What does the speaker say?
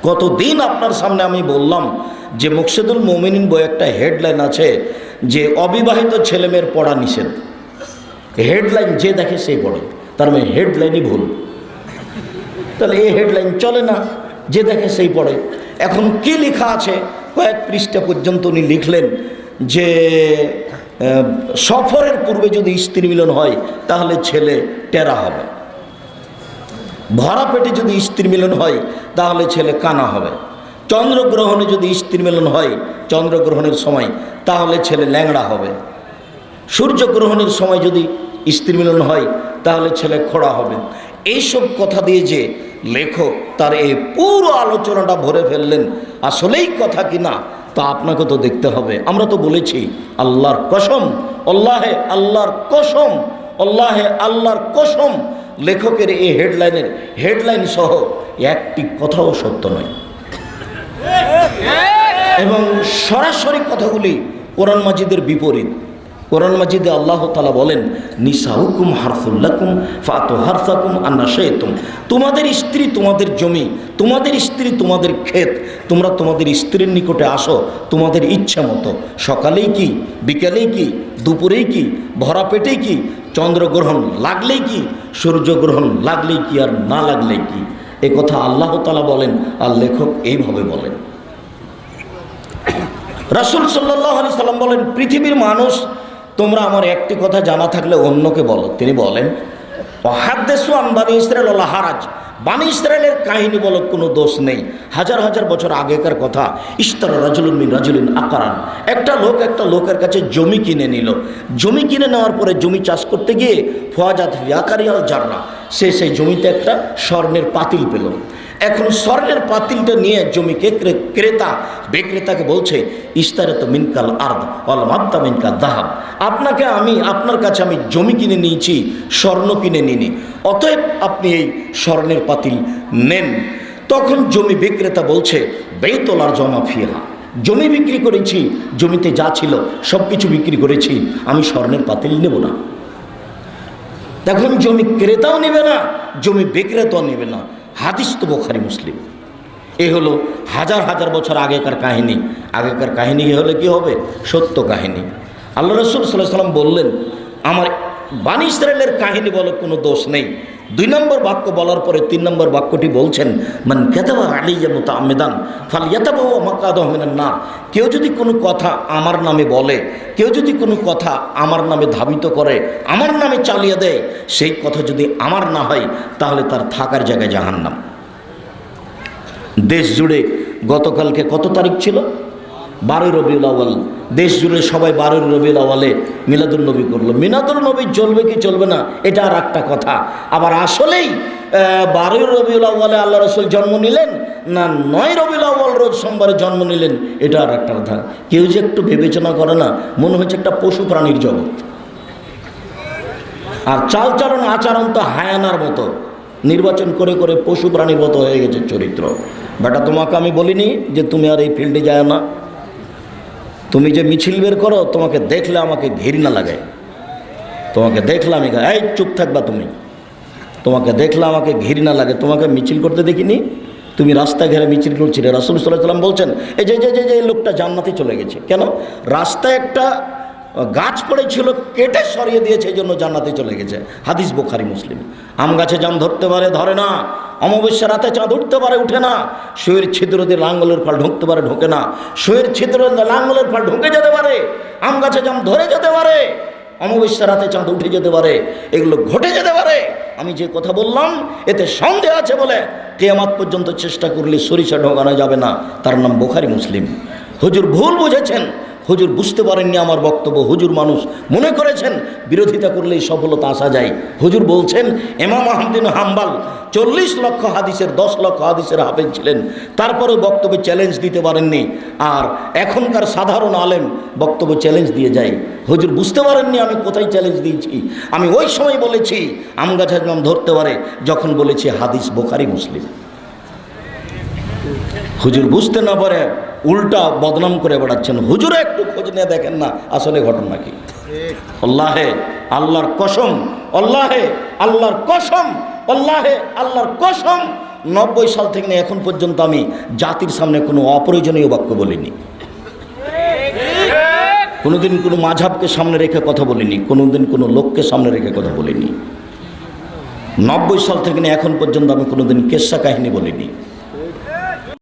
কতদিন আপনার সামনে আমি বললাম যে মুকসিদুল মুমিনিন বই একটা হেডলাইন আছে যে অবিবাহিত ছেলেমেয়ের পড়া নিষেধ। হেডলাইন যে দেখে সেই পড়ে, তার মানে হেডলাইনই ভুল। তাহলে এই হেডলাইন চলে না, যে দেখে সেই পড়ে। এখন কি লেখা আছে, কয়েক পৃষ্ঠা পর্যন্ত উনি লিখলেন যে সফরের পূর্বে যদি স্ত্রী মিলন হয় তাহলে ছেলে টেরা হবে, ভরা পেটে যদি স্ত্রী মিলন হয় তাহলে ছেলে কানা হবে, চন্দ্রগ্রহণে যদি স্ত্রী মিলন হয় চন্দ্রগ্রহণের সময় তাহলে ছেলে ল্যাংড়া হবে, সূর্যগ্রহণের সময় যদি স্ত্রী মিলন হয় তাহলে ছেলে খোড়া হবে। এইসব কথা দিয়ে যে লেখক তার এই পুরো আলোচনাটা ভরে ফেললেন, আসলেই কথা কি না তা আপনাকে তো দেখতে হবে। আমরা তো বলেছি আল্লাহর কসম, আল্লাহে আল্লাহর কসম, আল্লাহে আল্লাহর কসম, লেখকের এই হেডলাইন সহ একটি কথাও সত্য নয় এবং সরাসরি কথাগুলি কোরআন মাজিদের বিপরীত। কোরআন মাজিদে আল্লাহ তাআলা বলেন, নিসাউকুম হারসুল লাকুম ফাতু হারসাকুম আন্না শাইতুম, তোমাদের স্ত্রী তোমাদের জমি, তোমাদের স্ত্রী তোমাদের ক্ষেত, তোমরা তোমাদের স্ত্রীর নিকটে আসো তোমাদের ইচ্ছা মতো, সকালেই কি, বিকেলেই কি, দুপুরেই কি, ভরা পেটেই কি, চন্দ্রগ্রহণ লাগলেই কি, সূর্যগ্রহণ লাগলেই কি, আর না লাগলেই কি। এ কথা আল্লাহ তাআলা বলেন আর লেখক এইভাবে বলেন। রাসূল সাল্লাল্লাহু আলাইহি সাল্লাম বলেন, পৃথিবীর মানুষ তোমরা আমার একটি কথা জানা থাকলে অন্যকে বলো। তিনি বলেন, হাদ্দিসু আন বানি ইসরাঈল ওয়ালা হারাজ, বানি ইসরাঈলের কাহিনী বলো, কোনো দোষ নেই। হাজার হাজার বছর আগেকার কথা। ইশতারা রাজুলুন মিন রাজুলিন আকারান, একটা লোকের কাছে জমি কিনে নিল। জমি কিনে নেওয়ার পরে জমি চাষ করতে গিয়ে ফাজাত ফি আকারিয়াল জাররা, সেই জমিতে একটা স্বর্ণের পাতিল পেল। এখন স্বর্ণের পাতিলটা নিয়ে জমিকে বিক্রেতাকে বলছে, ইশতারাতু মিনকাল আরদ ওয়াল মাবতা মিনকাল যাহাব, আপনার কাছে আমি জমি কিনে নিয়েছি, স্বর্ণ কিনে নিইনি, অতএব আপনি এই স্বর্ণের পাতিল নেন। তখন জমি বিক্রেতা বলছে, বেতলার জমা ফিহা, জমি বিক্রি করেছি, জমিতে যা ছিল সব কিছু বিক্রি করেছি, আমি স্বর্ণের পাতিল নেব না। তখন জমি ক্রেতাও নেবে না, জমি বিক্রেতাও নেবে না। হাদিস তো বুখারী মুসলিম। এ হলো হাজার হাজার বছর আগেকার কাহিনী। আগেকার কাহিনী হলে কি হবে? সত্য কাহিনী। আল্লাহ রাসূল সাল্লাল্লাহু আলাইহি ওয়াসাল্লাম বললেন, আমার বানি ইসরাঈলের কাহিনী বলে কোনো দোষ নেই। 2 নম্বর বাক্য বলার পরে 3 নম্বর বাক্যটি বলছেন, মান কাযাবা আলাইয়া মুতাআম্মিদান ফালইয়াতাবাওয়া মাকআদাহু মিনান নার, কেউ যদি কোনো কথা আমার নামে বলে, কেউ যদি কোনো কথা আমার নামে ধাবিত করে, আমার নামে চালিয়ে দেয়, সেই কথা যদি আমার না হয় তাহলে তার থাকার জায়গায় জাহান্নাম। দেশ জুড়ে গতকালকে কত তারিখ ছিল? 12 রবিউল আউয়াল। দেশ জুড়ে সবাই 12 রবিউল আউয়ালে মিলাদুল নবী করলো। মিলাদুল নবী চলবে কি চলবে না এটা আর একটা কথা। আবার আসলেই 12 রবিউল আউয়ালে আল্লাহ রাসূল জন্ম নিলেন না 9 রবিউল আউয়াল রোজ সোমবারে জন্ম নিলেন, এটা আর একটা কথা। কেউ যে একটু বিবেচনা করে না, মনে হচ্ছে একটা পশু প্রাণীর জগৎ। আর চালচরণ আচরণ তো হায়ানার মতো, নির্বাচন করে করে পশু প্রাণীর মতো হয়ে গেছে চরিত্র। বেটা, তোমাকে আমি বলিনি যে তুমি আর এই ফিল্ডে যায় না? তুমি যে মিছিল বের করো, তোমাকে দেখলে আমাকে ঘৃণা লাগে। তোমাকে দেখলে আমি, এই চুপ থাকবা তুমি, তোমাকে দেখলে আমাকে ঘৃণা লাগে। তোমাকে মিছিল করতে দেখিনি, তুমি রাস্তা ঘেরে মিছিল করছিলে। রাসূল সাল্লাল্লাহু আলাইহি ওয়াসাল্লাম বলছেন, এই যে লোকটা জান্নাতে চলে গেছে। কেন? রাস্তায় একটা গাছ পড়েছিল, কেটে সরিয়ে দিয়েছে, এই জন্য জান্নাতে চলে গেছে। হাদিস বুখারী মুসলিম। আম গাছে জাম ধরতে পারে, ধরে না। অমাবস্যা রাতে চাঁদ উঠতে পারে, উঠে না। সুয়ের ছিদ্র দিয়ে লাঙ্গলের ফাল ঢুকতে পারে, ঢোকে না। সুয়ের ছিদ্র দিয়ে লাঙ্গলের ফাল ঢুকে যেতে পারে, আম গাছে জাম ধরে যেতে পারে, অমাবস্যা রাতে চাঁদ উঠে যেতে পারে, এগুলো ঘটে যেতে পারে। আমি যে কথা বললাম এতে সন্দেহ আছে বলে কিয়ামত পর্যন্ত চেষ্টা করলে সরিষা ঢোকানো যাবে না। তার নাম বুখারী মুসলিম। হুজুর ভুল বুঝেছেন, হুজুর বুঝতে পারেননি আমার বক্তব্য। হুজুর মানুষ মনে করেছেন বিরোধিতা করলেই সফলতা আসা যায়। হুজুর বলছেন, ইমাম আহমদ বিন হাম্বল 40 লক্ষ হাদিসের 10 লক্ষ হাদিসের হাফেজ ছিলেন, তারপরেও বক্তব্যে চ্যালেঞ্জ দিতে পারেননি। আর এখনকার সাধারণ আলেম বক্তব্য চ্যালেঞ্জ দিয়ে যায়। হুজুর বুঝতে পারেননি আমি কোথায় চ্যালেঞ্জ দিয়েছি। আমি ওই সময় বলেছি আম গাছে জাম ধরতে পারে, যখন বলেছি হাদিস বুখারী মুসলিম। হুজুর বুঝতে না পারে উল্টা বদনাম করে বেড়াচ্ছেন। হুজুরে একটু খোঁজ নিয়ে দেখেন না আসলে ঘটনা কি। আল্লাহে আল্লাহর কসম, আল্লাহে আল্লাহর কসম, আল্লাহে আল্লাহর কসম, 90 সাল থেকে নিয়ে এখন পর্যন্ত আমি জাতির সামনে কোনো অপ্রয়োজনীয় বাক্য বলিনি, কোনোদিন কোনো মাঝহাবকে সামনে রেখে কথা বলিনি, কোনোদিন কোনো লোককে সামনে রেখে কথা বলিনি। 90 সাল থেকে নিয়ে এখন পর্যন্ত আমি কোনোদিন কেসা কাহিনী বলিনি।